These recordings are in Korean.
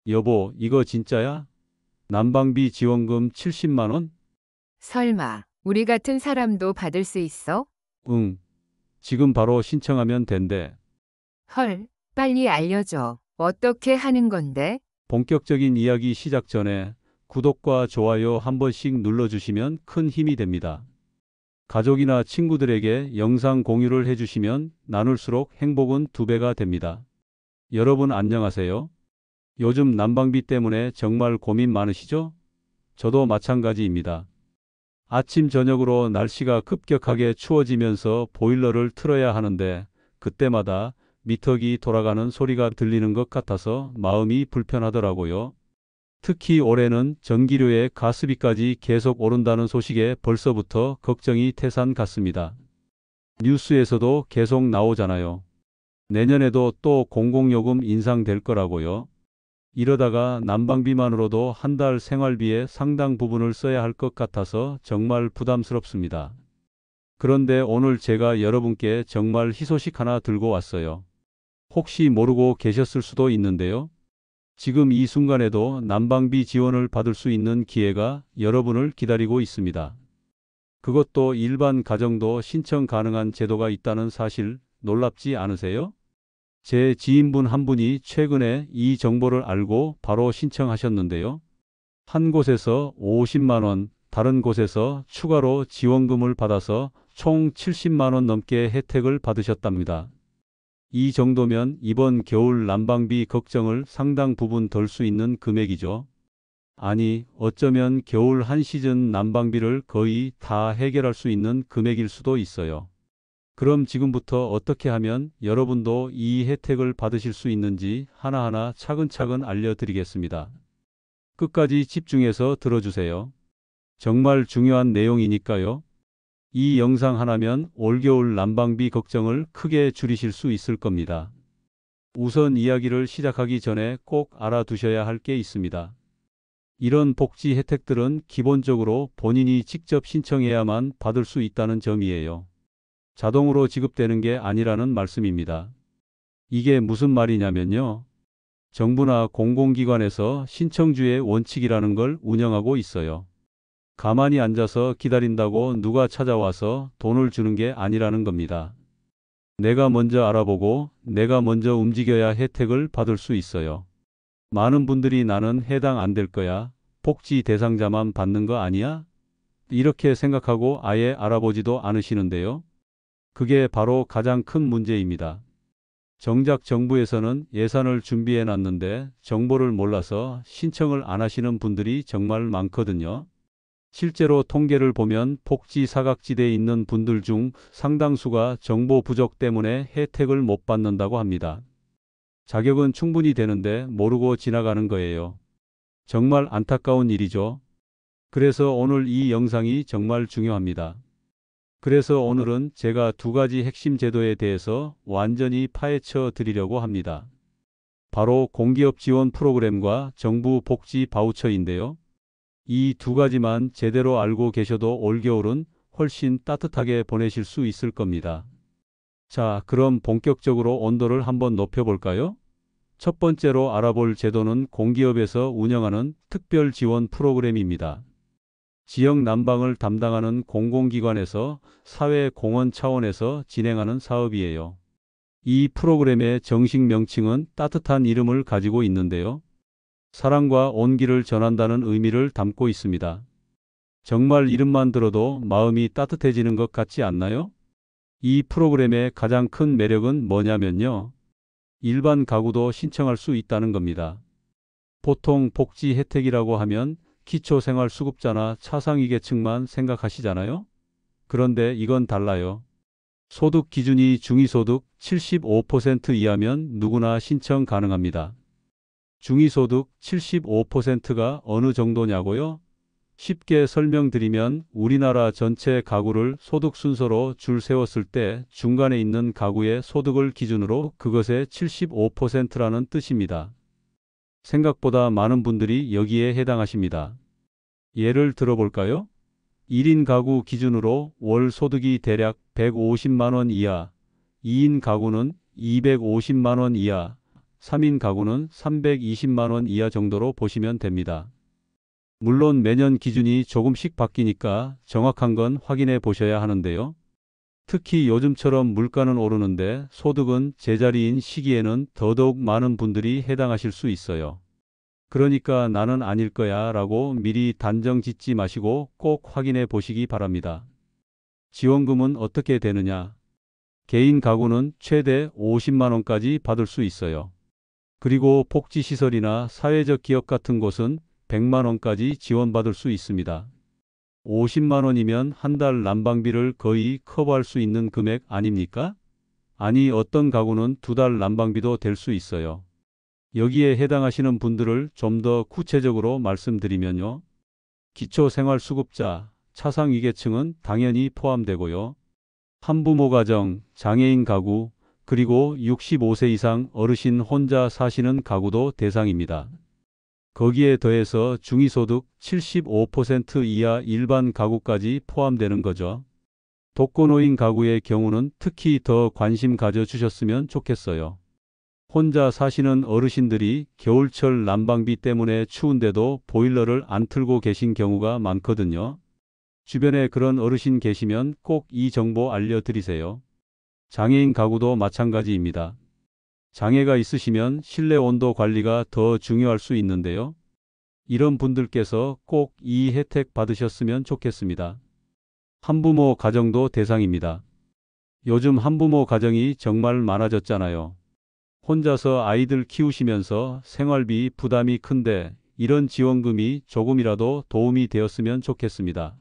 여보, 이거 진짜야? 난방비 지원금 70만 원? 설마, 우리 같은 사람도 받을 수 있어? 응, 지금 바로 신청하면 된대. 헐, 빨리 알려줘. 어떻게 하는 건데? 본격적인 이야기 시작 전에 구독과 좋아요 한 번씩 눌러주시면 큰 힘이 됩니다. 가족이나 친구들에게 영상 공유를 해주시면 나눌수록 행복은 2배가 됩니다. 여러분 안녕하세요. 요즘 난방비 때문에 정말 고민 많으시죠? 저도 마찬가지입니다. 아침 저녁으로 날씨가 급격하게 추워지면서 보일러를 틀어야 하는데 그때마다 미터기 돌아가는 소리가 들리는 것 같아서 마음이 불편하더라고요. 특히 올해는 전기료에 가스비까지 계속 오른다는 소식에 벌써부터 걱정이 태산 같습니다. 뉴스에서도 계속 나오잖아요. 내년에도 또 공공요금 인상될 거라고요. 이러다가 난방비만으로도 한 달 생활비의 상당 부분을 써야 할 것 같아서 정말 부담스럽습니다. 그런데 오늘 제가 여러분께 정말 희소식 하나 들고 왔어요. 혹시 모르고 계셨을 수도 있는데요. 지금 이 순간에도 난방비 지원을 받을 수 있는 기회가 여러분을 기다리고 있습니다. 그것도 일반 가정도 신청 가능한 제도가 있다는 사실 놀랍지 않으세요? 제 지인분 한 분이 최근에 이 정보를 알고 바로 신청하셨는데요. 한 곳에서 50만 원, 다른 곳에서 추가로 지원금을 받아서 총 70만 원 넘게 혜택을 받으셨답니다. 이 정도면 이번 겨울 난방비 걱정을 상당 부분 덜 수 있는 금액이죠. 아니, 어쩌면 겨울 한 시즌 난방비를 거의 다 해결할 수 있는 금액일 수도 있어요. 그럼 지금부터 어떻게 하면 여러분도 이 혜택을 받으실 수 있는지 하나하나 차근차근 알려드리겠습니다. 끝까지 집중해서 들어주세요. 정말 중요한 내용이니까요. 이 영상 하나면 올겨울 난방비 걱정을 크게 줄이실 수 있을 겁니다. 우선 이야기를 시작하기 전에 꼭 알아두셔야 할 게 있습니다. 이런 복지 혜택들은 기본적으로 본인이 직접 신청해야만 받을 수 있다는 점이에요. 자동으로 지급되는 게 아니라는 말씀입니다. 이게 무슨 말이냐면요. 정부나 공공기관에서 신청주의 원칙이라는 걸 운영하고 있어요. 가만히 앉아서 기다린다고 누가 찾아와서 돈을 주는 게 아니라는 겁니다. 내가 먼저 알아보고 내가 먼저 움직여야 혜택을 받을 수 있어요. 많은 분들이 나는 해당 안 될 거야. 복지 대상자만 받는 거 아니야? 이렇게 생각하고 아예 알아보지도 않으시는데요. 그게 바로 가장 큰 문제입니다. 정작 정부에서는 예산을 준비해 놨는데 정보를 몰라서 신청을 안 하시는 분들이 정말 많거든요. 실제로 통계를 보면 복지 사각지대에 있는 분들 중 상당수가 정보 부족 때문에 혜택을 못 받는다고 합니다. 자격은 충분히 되는데 모르고 지나가는 거예요. 정말 안타까운 일이죠. 그래서 오늘 이 영상이 정말 중요합니다. 그래서 오늘은 제가 2가지 핵심 제도에 대해서 완전히 파헤쳐 드리려고 합니다. 바로 공기업 지원 프로그램과 정부 복지 바우처인데요. 이 2가지만 제대로 알고 계셔도 올겨울은 훨씬 따뜻하게 보내실 수 있을 겁니다. 자, 그럼 본격적으로 온도를 한번 높여볼까요? 첫 번째로 알아볼 제도는 공기업에서 운영하는 특별 지원 프로그램입니다. 지역 난방을 담당하는 공공기관에서 사회공헌 차원에서 진행하는 사업이에요. 이 프로그램의 정식 명칭은 따뜻한 이름을 가지고 있는데요. 사랑과 온기를 전한다는 의미를 담고 있습니다. 정말 이름만 들어도 마음이 따뜻해지는 것 같지 않나요? 이 프로그램의 가장 큰 매력은 뭐냐면요. 일반 가구도 신청할 수 있다는 겁니다. 보통 복지 혜택이라고 하면 기초생활수급자나 차상위계층만 생각하시잖아요. 그런데 이건 달라요. 소득 기준이 중위소득 75% 이하면 누구나 신청 가능합니다. 중위소득 75%가 어느 정도냐고요? 쉽게 설명드리면 우리나라 전체 가구를 소득 순서로 줄 세웠을 때 중간에 있는 가구의 소득을 기준으로 그것의 75%라는 뜻입니다. 생각보다 많은 분들이 여기에 해당하십니다. 예를 들어볼까요? 1인 가구 기준으로 월 소득이 대략 150만 원 이하, 2인 가구는 250만 원 이하, 3인 가구는 320만 원 이하 정도로 보시면 됩니다. 물론 매년 기준이 조금씩 바뀌니까 정확한 건 확인해 보셔야 하는데요. 특히 요즘처럼 물가는 오르는데 소득은 제자리인 시기에는 더더욱 많은 분들이 해당하실 수 있어요. 그러니까 나는 아닐 거야 라고 미리 단정 짓지 마시고 꼭 확인해 보시기 바랍니다. 지원금은 어떻게 되느냐? 개인 가구는 최대 50만 원까지 받을 수 있어요. 그리고 복지시설이나 사회적 기업 같은 곳은 100만 원까지 지원받을 수 있습니다. 50만 원이면 한 달 난방비를 거의 커버할 수 있는 금액 아닙니까? 아니, 어떤 가구는 두 달 난방비도 될 수 있어요. 여기에 해당하시는 분들을 좀 더 구체적으로 말씀드리면요. 기초생활수급자, 차상위계층은 당연히 포함되고요. 한부모 가정, 장애인 가구, 그리고 65세 이상 어르신 혼자 사시는 가구도 대상입니다. 거기에 더해서 중위소득 75% 이하 일반 가구까지 포함되는 거죠. 독거노인 가구의 경우는 특히 더 관심 가져주셨으면 좋겠어요. 혼자 사시는 어르신들이 겨울철 난방비 때문에 추운데도 보일러를 안 틀고 계신 경우가 많거든요. 주변에 그런 어르신 계시면 꼭 이 정보 알려드리세요. 장애인 가구도 마찬가지입니다. 장애가 있으시면 실내 온도 관리가 더 중요할 수 있는데요. 이런 분들께서 꼭 이 혜택 받으셨으면 좋겠습니다. 한부모 가정도 대상입니다. 요즘 한부모 가정이 정말 많아졌잖아요. 혼자서 아이들 키우시면서 생활비 부담이 큰데 이런 지원금이 조금이라도 도움이 되었으면 좋겠습니다.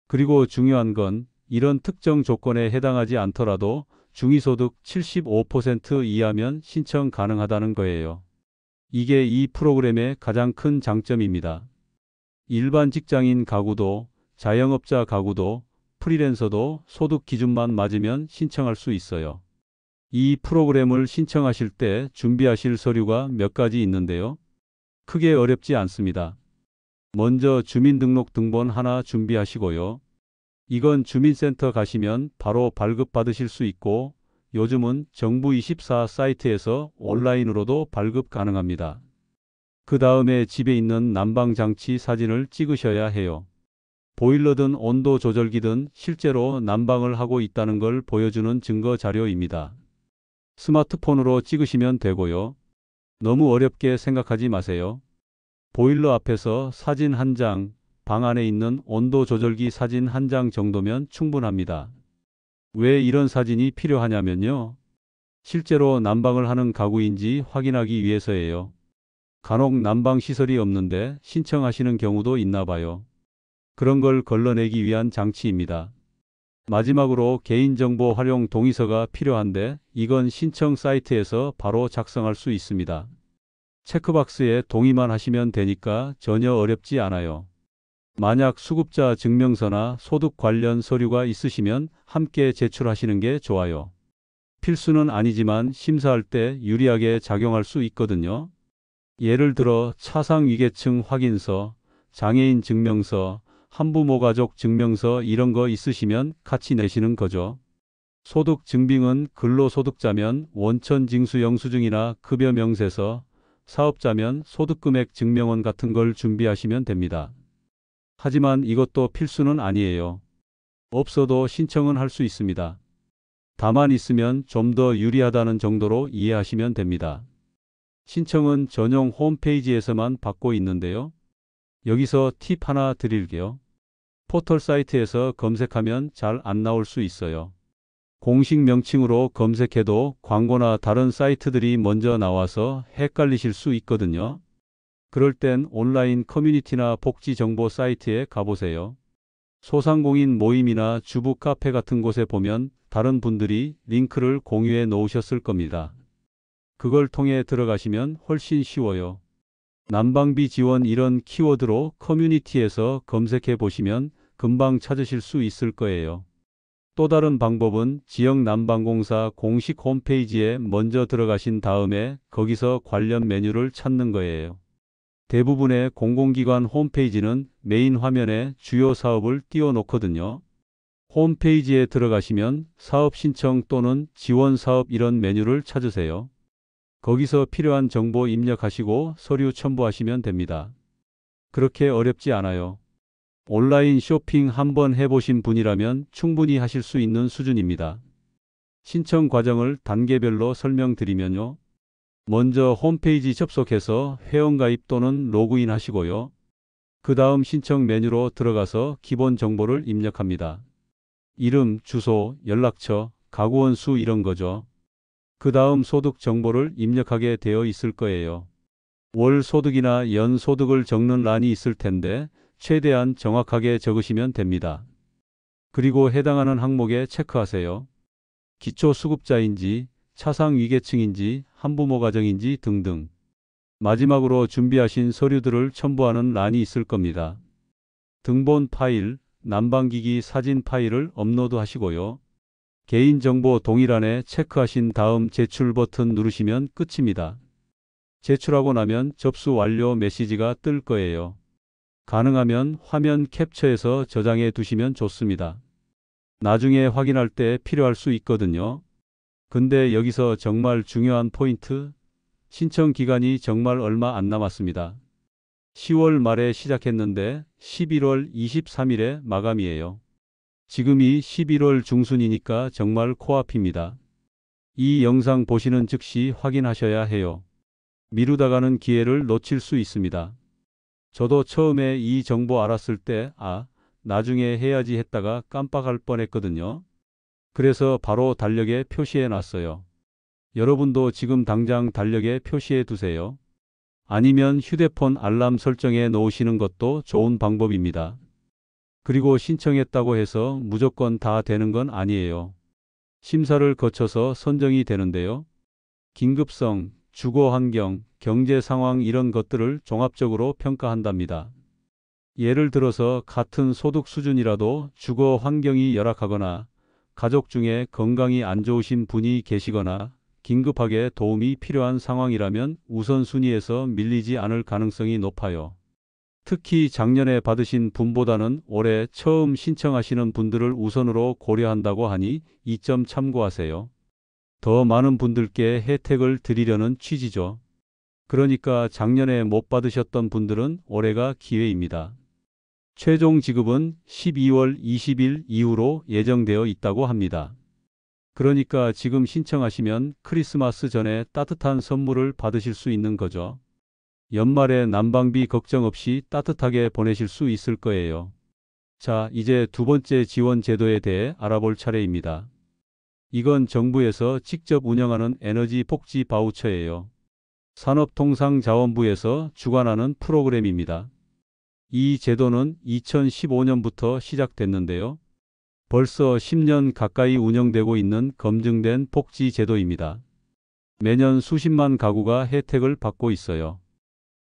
그리고 중요한 건 이런 특정 조건에 해당하지 않더라도 중위소득 75% 이하면 신청 가능하다는 거예요. 이게 이 프로그램의 가장 큰 장점입니다. 일반 직장인 가구도, 자영업자 가구도, 프리랜서도 소득 기준만 맞으면 신청할 수 있어요. 이 프로그램을 신청하실 때 준비하실 서류가 몇 가지 있는데요. 크게 어렵지 않습니다. 먼저 주민등록등본 하나 준비하시고요. 이건 주민센터 가시면 바로 발급받으실 수 있고 요즘은 정부24 사이트에서 온라인으로도 발급 가능합니다. 그 다음에 집에 있는 난방장치 사진을 찍으셔야 해요. 보일러든 온도 조절기든 실제로 난방을 하고 있다는 걸 보여주는 증거 자료입니다. 스마트폰으로 찍으시면 되고요. 너무 어렵게 생각하지 마세요. 보일러 앞에서 사진 한 장, 방 안에 있는 온도 조절기 사진 한 장 정도면 충분합니다. 왜 이런 사진이 필요하냐면요. 실제로 난방을 하는 가구인지 확인하기 위해서예요. 간혹 난방 시설이 없는데 신청하시는 경우도 있나 봐요. 그런 걸 걸러내기 위한 장치입니다. 마지막으로 개인정보 활용 동의서가 필요한데 이건 신청 사이트에서 바로 작성할 수 있습니다. 체크박스에 동의만 하시면 되니까 전혀 어렵지 않아요. 만약 수급자 증명서나 소득 관련 서류가 있으시면 함께 제출하시는 게 좋아요. 필수는 아니지만 심사할 때 유리하게 작용할 수 있거든요. 예를 들어 차상위계층 확인서, 장애인 증명서, 한부모 가족 증명서 이런 거 있으시면 같이 내시는 거죠. 소득 증빙은 근로소득자면 원천징수 영수증이나 급여 명세서, 사업자면 소득금액 증명원 같은 걸 준비하시면 됩니다. 하지만 이것도 필수는 아니에요. 없어도 신청은 할 수 있습니다. 다만 있으면 좀 더 유리하다는 정도로 이해하시면 됩니다. 신청은 전용 홈페이지에서만 받고 있는데요. 여기서 팁 하나 드릴게요. 포털 사이트에서 검색하면 잘 안 나올 수 있어요. 공식 명칭으로 검색해도 광고나 다른 사이트들이 먼저 나와서 헷갈리실 수 있거든요. 그럴 땐 온라인 커뮤니티나 복지 정보 사이트에 가보세요. 소상공인 모임이나 주부 카페 같은 곳에 보면 다른 분들이 링크를 공유해 놓으셨을 겁니다. 그걸 통해 들어가시면 훨씬 쉬워요. 난방비 지원 이런 키워드로 커뮤니티에서 검색해 보시면 금방 찾으실 수 있을 거예요. 또 다른 방법은 지역난방공사 공식 홈페이지에 먼저 들어가신 다음에 거기서 관련 메뉴를 찾는 거예요. 대부분의 공공기관 홈페이지는 메인 화면에 주요 사업을 띄워놓거든요. 홈페이지에 들어가시면 사업 신청 또는 지원 사업 이런 메뉴를 찾으세요. 거기서 필요한 정보 입력하시고 서류 첨부하시면 됩니다. 그렇게 어렵지 않아요. 온라인 쇼핑 한번 해보신 분이라면 충분히 하실 수 있는 수준입니다. 신청 과정을 단계별로 설명드리면요. 먼저 홈페이지 접속해서 회원가입 또는 로그인 하시고요. 그 다음 신청 메뉴로 들어가서 기본 정보를 입력합니다. 이름, 주소, 연락처, 가구원 수 이런 거죠. 그 다음 소득 정보를 입력하게 되어 있을 거예요. 월 소득이나 연 소득을 적는 란이 있을 텐데 최대한 정확하게 적으시면 됩니다. 그리고 해당하는 항목에 체크하세요. 기초수급자인지, 차상위계층인지, 한부모 가정인지 등등. 마지막으로 준비하신 서류들을 첨부하는 란이 있을 겁니다. 등본 파일, 난방기기 사진 파일을 업로드하시고요. 개인정보 동일란에 체크하신 다음 제출 버튼 누르시면 끝입니다. 제출하고 나면 접수 완료 메시지가 뜰 거예요. 가능하면 화면 캡처해서 저장해 두시면 좋습니다. 나중에 확인할 때 필요할 수 있거든요. 근데 여기서 정말 중요한 포인트, 신청 기간이 정말 얼마 안 남았습니다. 10월 말에 시작했는데 11월 23일에 마감이에요. 지금이 11월 중순이니까 정말 코앞입니다. 이 영상 보시는 즉시 확인하셔야 해요. 미루다가는 기회를 놓칠 수 있습니다. 저도 처음에 이 정보 알았을 때 나중에 해야지 했다가 깜빡할 뻔했거든요. 그래서 바로 달력에 표시해 놨어요. 여러분도 지금 당장 달력에 표시해 두세요. 아니면 휴대폰 알람 설정해 놓으시는 것도 좋은 방법입니다. 그리고 신청했다고 해서 무조건 다 되는 건 아니에요. 심사를 거쳐서 선정이 되는데요. 긴급성, 주거 환경, 경제 상황 이런 것들을 종합적으로 평가한답니다. 예를 들어서 같은 소득 수준이라도 주거 환경이 열악하거나 가족 중에 건강이 안 좋으신 분이 계시거나 긴급하게 도움이 필요한 상황이라면 우선순위에서 밀리지 않을 가능성이 높아요. 특히 작년에 받으신 분보다는 올해 처음 신청하시는 분들을 우선으로 고려한다고 하니 이 점 참고하세요. 더 많은 분들께 혜택을 드리려는 취지죠. 그러니까 작년에 못 받으셨던 분들은 올해가 기회입니다. 최종 지급은 12월 20일 이후로 예정되어 있다고 합니다. 그러니까 지금 신청하시면 크리스마스 전에 따뜻한 선물을 받으실 수 있는 거죠. 연말에 난방비 걱정 없이 따뜻하게 보내실 수 있을 거예요. 자, 이제 두 번째 지원 제도에 대해 알아볼 차례입니다. 이건 정부에서 직접 운영하는 에너지 복지 바우처예요. 산업통상자원부에서 주관하는 프로그램입니다. 이 제도는 2015년부터 시작됐는데요. 벌써 10년 가까이 운영되고 있는 검증된 복지 제도입니다. 매년 수십만 가구가 혜택을 받고 있어요.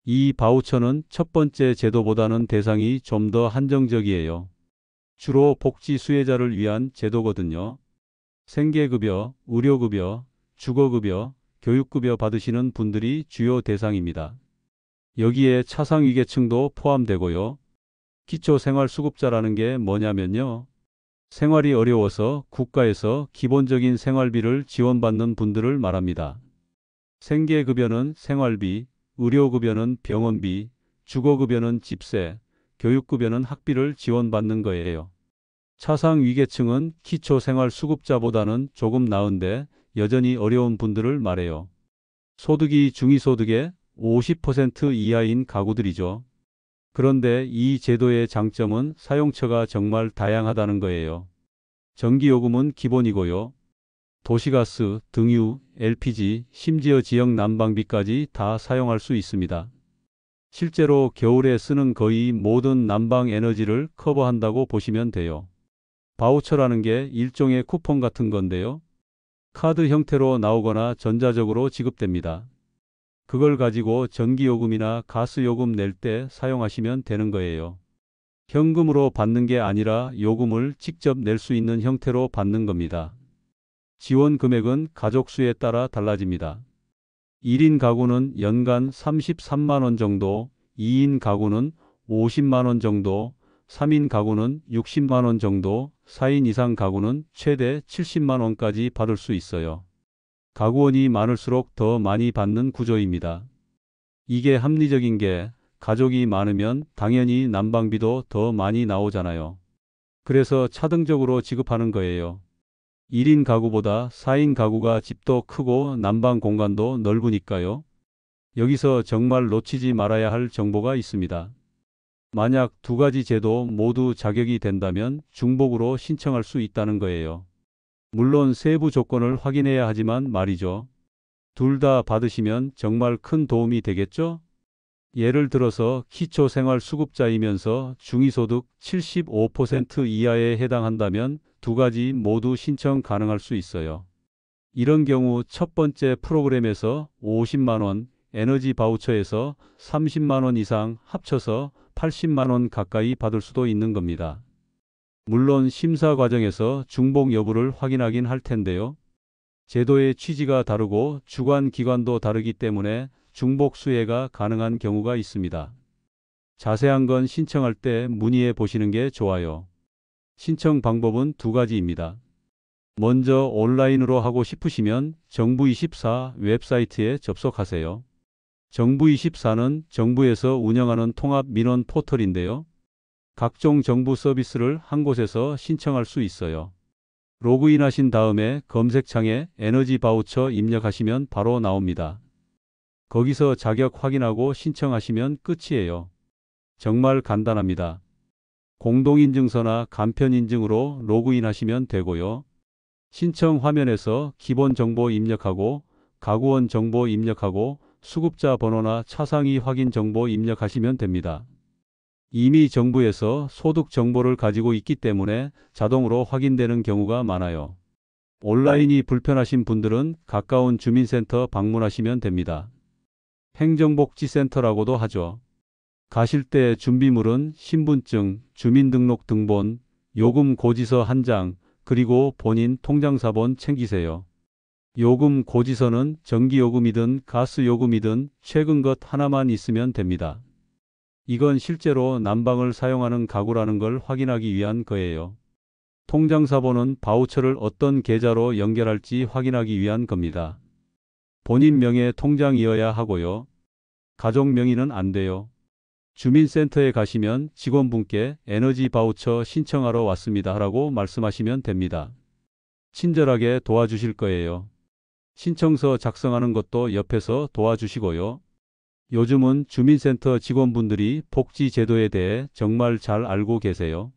이 바우처는 첫 번째 제도보다는 대상이 좀 더 한정적이에요. 주로 복지 수혜자를 위한 제도거든요. 생계급여, 의료급여, 주거급여, 교육급여 받으시는 분들이 주요 대상입니다. 여기에 차상위계층도 포함되고요. 기초생활수급자라는 게 뭐냐면요. 생활이 어려워서 국가에서 기본적인 생활비를 지원받는 분들을 말합니다. 생계급여는 생활비, 의료급여는 병원비, 주거급여는 집세, 교육급여는 학비를 지원받는 거예요. 차상위계층은 기초생활수급자보다는 조금 나은데 여전히 어려운 분들을 말해요. 소득이 중위소득의 50% 이하인 가구들이죠. 그런데 이 제도의 장점은 사용처가 정말 다양하다는 거예요. 전기요금은 기본이고요. 도시가스, 등유, LPG, 심지어 지역 난방비까지 다 사용할 수 있습니다. 실제로 겨울에 쓰는 거의 모든 난방 에너지를 커버한다고 보시면 돼요. 바우처라는 게 일종의 쿠폰 같은 건데요. 카드 형태로 나오거나 전자적으로 지급됩니다. 그걸 가지고 전기요금이나 가스요금 낼 때 사용하시면 되는 거예요. 현금으로 받는 게 아니라 요금을 직접 낼 수 있는 형태로 받는 겁니다. 지원 금액은 가족 수에 따라 달라집니다. 1인 가구는 연간 33만 원 정도, 2인 가구는 50만 원 정도, 3인 가구는 60만 원 정도, 4인 이상 가구는 최대 70만 원까지 받을 수 있어요. 가구원이 많을수록 더 많이 받는 구조입니다. 이게 합리적인 게 가족이 많으면 당연히 난방비도 더 많이 나오잖아요. 그래서 차등적으로 지급하는 거예요. 1인 가구보다 4인 가구가 집도 크고 난방 공간도 넓으니까요. 여기서 정말 놓치지 말아야 할 정보가 있습니다. 만약 두 가지 제도 모두 자격이 된다면 중복으로 신청할 수 있다는 거예요. 물론 세부 조건을 확인해야 하지만 말이죠. 둘 다 받으시면 정말 큰 도움이 되겠죠? 예를 들어서 기초생활수급자이면서 중위소득 75% 이하에 해당한다면 두 가지 모두 신청 가능할 수 있어요. 이런 경우 첫 번째 프로그램에서 50만 원, 에너지 바우처에서 30만 원 이상 합쳐서 80만 원 가까이 받을 수도 있는 겁니다. 물론 심사 과정에서 중복 여부를 확인하긴 할 텐데요. 제도의 취지가 다르고 주관 기관도 다르기 때문에 중복 수혜가 가능한 경우가 있습니다. 자세한 건 신청할 때 문의해 보시는 게 좋아요. 신청 방법은 두 가지입니다. 먼저 온라인으로 하고 싶으시면 정부24 웹사이트에 접속하세요. 정부24는 정부에서 운영하는 통합 민원 포털인데요. 각종 정부 서비스를 한 곳에서 신청할 수 있어요. 로그인하신 다음에 검색창에 에너지 바우처 입력하시면 바로 나옵니다. 거기서 자격 확인하고 신청하시면 끝이에요. 정말 간단합니다. 공동인증서나 간편인증으로 로그인하시면 되고요. 신청 화면에서 기본 정보 입력하고 가구원 정보 입력하고 수급자 번호나 차상위 확인 정보 입력하시면 됩니다. 이미 정부에서 소득 정보를 가지고 있기 때문에 자동으로 확인되는 경우가 많아요. 온라인이 불편하신 분들은 가까운 주민센터 방문하시면 됩니다. 행정복지센터라고도 하죠. 가실 때 준비물은 신분증, 주민등록등본, 요금 고지서 1장, 그리고 본인 통장사본 챙기세요. 요금 고지서는 전기요금이든 가스요금이든 최근 것 하나만 있으면 됩니다. 이건 실제로 난방을 사용하는 가구라는 걸 확인하기 위한 거예요. 통장사본은 바우처를 어떤 계좌로 연결할지 확인하기 위한 겁니다. 본인 명의 통장이어야 하고요. 가족 명의는 안 돼요. 주민센터에 가시면 직원분께 에너지 바우처 신청하러 왔습니다 라고 말씀하시면 됩니다. 친절하게 도와주실 거예요. 신청서 작성하는 것도 옆에서 도와주시고요. 요즘은 주민센터 직원분들이 복지제도에 대해 정말 잘 알고 계세요.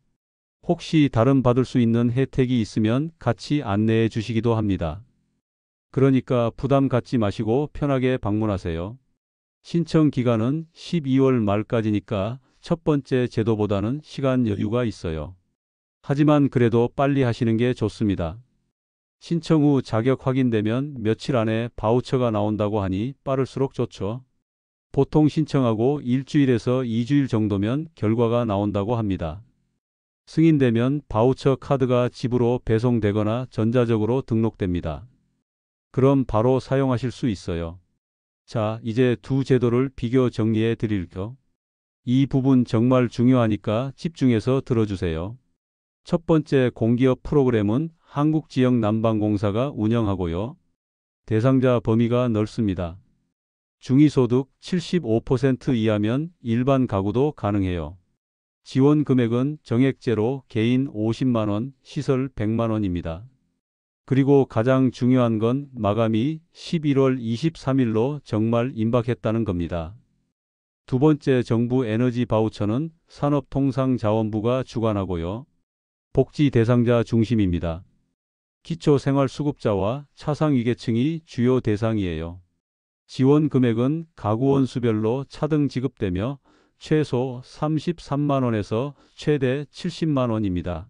혹시 다른 받을 수 있는 혜택이 있으면 같이 안내해 주시기도 합니다. 그러니까 부담 갖지 마시고 편하게 방문하세요. 신청 기간은 12월 말까지니까 첫 번째 제도보다는 시간 여유가 있어요. 하지만 그래도 빨리 하시는 게 좋습니다. 신청 후 자격 확인되면 며칠 안에 바우처가 나온다고 하니 빠를수록 좋죠. 보통 신청하고 일주일에서 2주일 정도면 결과가 나온다고 합니다. 승인되면 바우처 카드가 집으로 배송되거나 전자적으로 등록됩니다. 그럼 바로 사용하실 수 있어요. 자, 이제 두 제도를 비교 정리해 드릴게요. 이 부분 정말 중요하니까 집중해서 들어주세요. 첫 번째 공기업 프로그램은 한국지역난방공사가 운영하고요. 대상자 범위가 넓습니다. 중위소득 75% 이하면 일반 가구도 가능해요. 지원 금액은 정액제로 개인 50만 원, 시설 100만 원입니다. 그리고 가장 중요한 건 마감이 11월 23일로 정말 임박했다는 겁니다. 두 번째 정부 에너지 바우처는 산업통상자원부가 주관하고요. 복지 대상자 중심입니다. 기초생활수급자와 차상위계층이 주요 대상이에요. 지원 금액은 가구원 수별로 차등 지급되며 최소 33만 원에서 최대 70만 원입니다.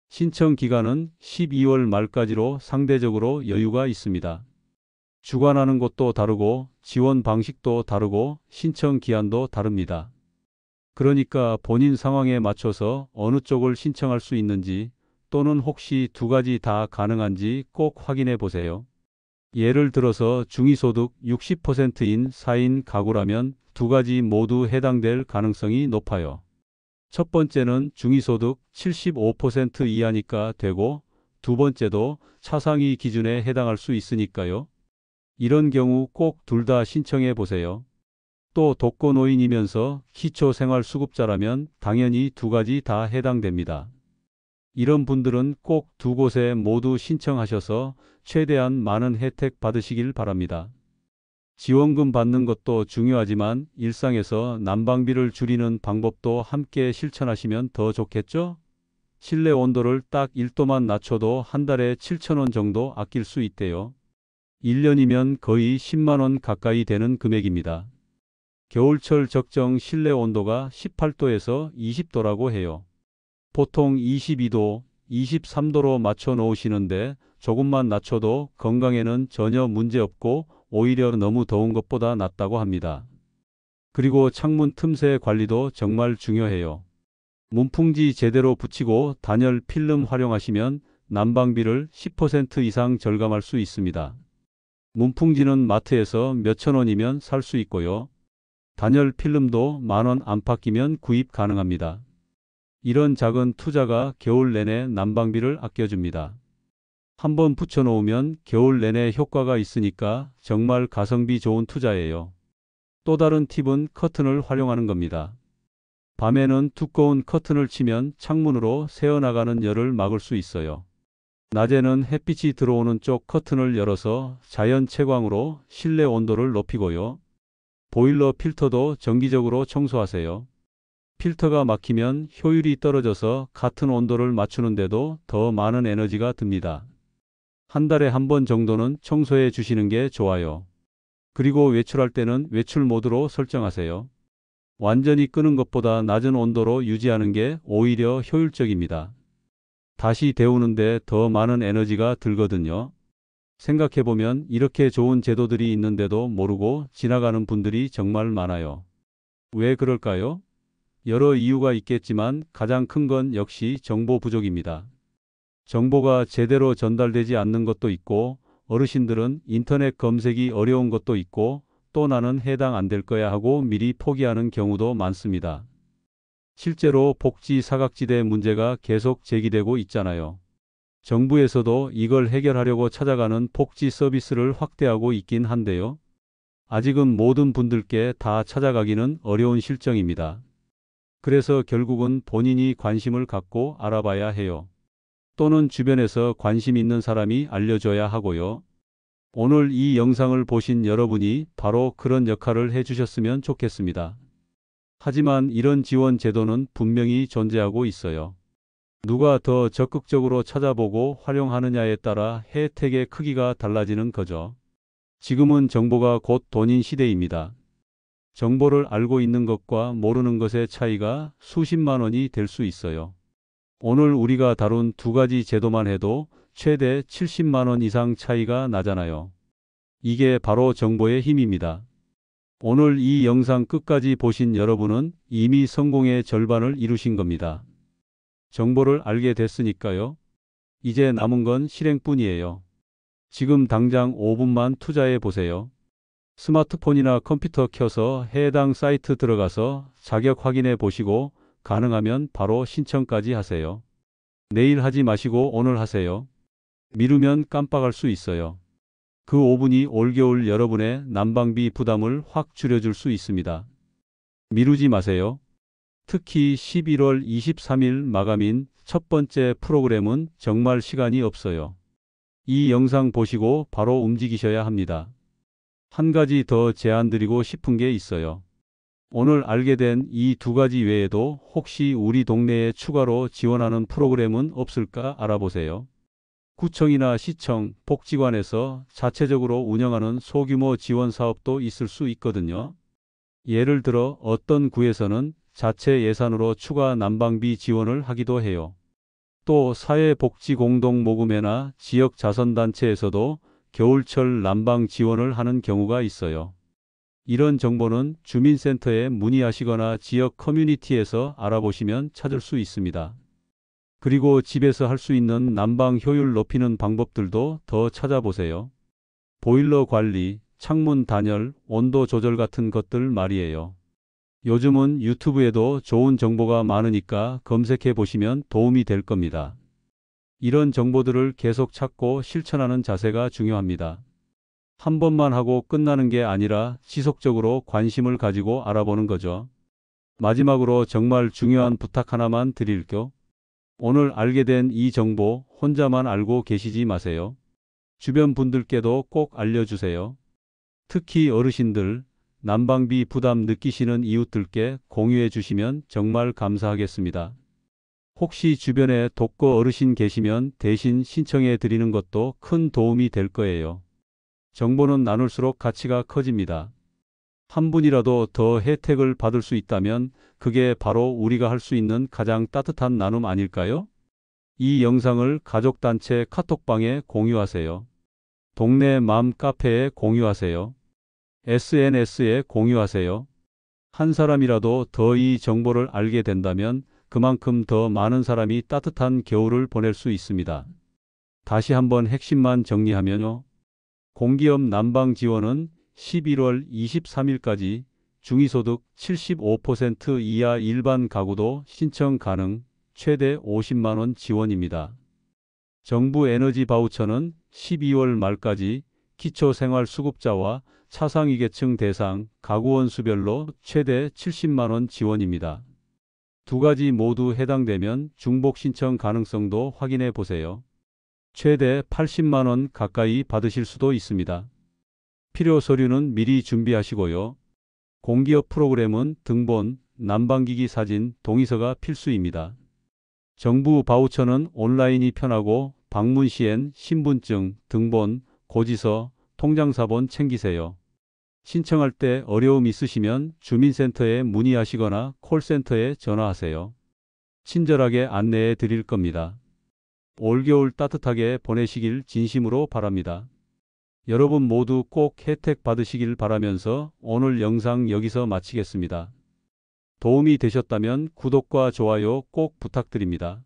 신청 기간은 12월 말까지로 상대적으로 여유가 있습니다. 주관하는 곳도 다르고 지원 방식도 다르고 신청 기한도 다릅니다. 그러니까 본인 상황에 맞춰서 어느 쪽을 신청할 수 있는지 또는 혹시 두 가지 다 가능한지 꼭 확인해 보세요. 예를 들어서 중위소득 60%인 4인 가구라면 두 가지 모두 해당될 가능성이 높아요. 첫 번째는 중위소득 75% 이하니까 되고 두 번째도 차상위 기준에 해당할 수 있으니까요. 이런 경우 꼭 둘 다 신청해 보세요. 또 독거노인이면서 기초생활수급자라면 당연히 두 가지 다 해당됩니다. 이런 분들은 꼭 두 곳에 모두 신청하셔서 최대한 많은 혜택 받으시길 바랍니다. 지원금 받는 것도 중요하지만 일상에서 난방비를 줄이는 방법도 함께 실천하시면 더 좋겠죠? 실내 온도를 딱 1도만 낮춰도 한 달에 7,000원 정도 아낄 수 있대요. 1년이면 거의 10만 원 가까이 되는 금액입니다. 겨울철 적정 실내 온도가 18도에서 20도라고 해요. 보통 22도, 23도로 맞춰 놓으시는데 조금만 낮춰도 건강에는 전혀 문제 없고 오히려 너무 더운 것보다 낫다고 합니다. 그리고 창문 틈새 관리도 정말 중요해요. 문풍지 제대로 붙이고 단열 필름 활용하시면 난방비를 10% 이상 절감할 수 있습니다. 문풍지는 마트에서 몇천 원이면 살 수 있고요. 단열 필름도 10,000원 안팎이면 구입 가능합니다. 이런 작은 투자가 겨울 내내 난방비를 아껴줍니다. 한번 붙여놓으면 겨울 내내 효과가 있으니까 정말 가성비 좋은 투자예요. 또 다른 팁은 커튼을 활용하는 겁니다. 밤에는 두꺼운 커튼을 치면 창문으로 새어나가는 열을 막을 수 있어요. 낮에는 햇빛이 들어오는 쪽 커튼을 열어서 자연 채광으로 실내 온도를 높이고요. 보일러 필터도 정기적으로 청소하세요. 필터가 막히면 효율이 떨어져서 같은 온도를 맞추는데도 더 많은 에너지가 듭니다. 한 달에 한 번 정도는 청소해 주시는 게 좋아요. 그리고 외출할 때는 외출 모드로 설정하세요. 완전히 끄는 것보다 낮은 온도로 유지하는 게 오히려 효율적입니다. 다시 데우는데 더 많은 에너지가 들거든요. 생각해보면 이렇게 좋은 제도들이 있는데도 모르고 지나가는 분들이 정말 많아요. 왜 그럴까요? 여러 이유가 있겠지만 가장 큰 건 역시 정보 부족입니다. 정보가 제대로 전달되지 않는 것도 있고 어르신들은 인터넷 검색이 어려운 것도 있고 또 나는 해당 안 될 거야 하고 미리 포기하는 경우도 많습니다. 실제로 복지 사각지대 문제가 계속 제기되고 있잖아요. 정부에서도 이걸 해결하려고 찾아가는 복지 서비스를 확대하고 있긴 한데요. 아직은 모든 분들께 다 찾아가기는 어려운 실정입니다. 그래서 결국은 본인이 관심을 갖고 알아봐야 해요. 또는 주변에서 관심 있는 사람이 알려줘야 하고요. 오늘 이 영상을 보신 여러분이 바로 그런 역할을 해주셨으면 좋겠습니다. 하지만 이런 지원 제도는 분명히 존재하고 있어요. 누가 더 적극적으로 찾아보고 활용하느냐에 따라 혜택의 크기가 달라지는 거죠. 지금은 정보가 곧 돈인 시대입니다. 정보를 알고 있는 것과 모르는 것의 차이가 수십만 원이 될 수 있어요. 오늘 우리가 다룬 두 가지 제도만 해도 최대 70만 원 이상 차이가 나잖아요. 이게 바로 정보의 힘입니다. 오늘 이 영상 끝까지 보신 여러분은 이미 성공의 절반을 이루신 겁니다. 정보를 알게 됐으니까요. 이제 남은 건 실행뿐이에요. 지금 당장 5분만 투자해 보세요. 스마트폰이나 컴퓨터 켜서 해당 사이트 들어가서 자격 확인해 보시고 가능하면 바로 신청까지 하세요. 내일 하지 마시고 오늘 하세요. 미루면 깜빡할 수 있어요. 그 5분이 올겨울 여러분의 난방비 부담을 확 줄여줄 수 있습니다. 미루지 마세요. 특히 11월 23일 마감인 첫 번째 프로그램은 정말 시간이 없어요. 이 영상 보시고 바로 움직이셔야 합니다. 한 가지 더 제안드리고 싶은 게 있어요. 오늘 알게 된 이 두 가지 외에도 혹시 우리 동네에 추가로 지원하는 프로그램은 없을까 알아보세요. 구청이나 시청, 복지관에서 자체적으로 운영하는 소규모 지원 사업도 있을 수 있거든요. 예를 들어 어떤 구에서는 자체 예산으로 추가 난방비 지원을 하기도 해요. 또 사회복지공동모금회나 지역 자선단체에서도 겨울철 난방 지원을 하는 경우가 있어요. 이런 정보는 주민센터에 문의하시거나 지역 커뮤니티에서 알아보시면 찾을 수 있습니다. 그리고 집에서 할 수 있는 난방 효율 높이는 방법들도 더 찾아보세요. 보일러 관리, 창문 단열, 온도 조절 같은 것들 말이에요. 요즘은 유튜브에도 좋은 정보가 많으니까 검색해 보시면 도움이 될 겁니다. 이런 정보들을 계속 찾고 실천하는 자세가 중요합니다. 한 번만 하고 끝나는 게 아니라 지속적으로 관심을 가지고 알아보는 거죠. 마지막으로 정말 중요한 부탁 하나만 드릴게요. 오늘 알게 된 이 정보 혼자만 알고 계시지 마세요. 주변 분들께도 꼭 알려주세요. 특히 어르신들, 난방비 부담 느끼시는 이웃들께 공유해 주시면 정말 감사하겠습니다. 혹시 주변에 독거 어르신 계시면 대신 신청해 드리는 것도 큰 도움이 될 거예요. 정보는 나눌수록 가치가 커집니다. 한 분이라도 더 혜택을 받을 수 있다면 그게 바로 우리가 할 수 있는 가장 따뜻한 나눔 아닐까요? 이 영상을 가족단체 카톡방에 공유하세요. 동네 맘 카페에 공유하세요. SNS에 공유하세요. 한 사람이라도 더 이 정보를 알게 된다면 그만큼 더 많은 사람이 따뜻한 겨울을 보낼 수 있습니다. 다시 한번 핵심만 정리하면요. 공기업 난방 지원은 11월 23일까지 중위소득 75% 이하 일반 가구도 신청 가능, 최대 50만 원 지원입니다. 정부 에너지 바우처는 12월 말까지 기초생활수급자와 차상위계층 대상 가구원 수별로 최대 70만 원 지원입니다. 두 가지 모두 해당되면 중복 신청 가능성도 확인해 보세요. 최대 80만 원 가까이 받으실 수도 있습니다. 필요 서류는 미리 준비하시고요. 공기업 프로그램은 등본, 난방기기 사진, 동의서가 필수입니다. 정부 바우처는 온라인이 편하고 방문 시엔 신분증, 등본, 고지서, 통장사본 챙기세요. 신청할 때 어려움 있으시면 주민센터에 문의하시거나 콜센터에 전화하세요. 친절하게 안내해 드릴 겁니다. 올겨울 따뜻하게 보내시길 진심으로 바랍니다. 여러분 모두 꼭 혜택 받으시길 바라면서 오늘 영상 여기서 마치겠습니다. 도움이 되셨다면 구독과 좋아요 꼭 부탁드립니다.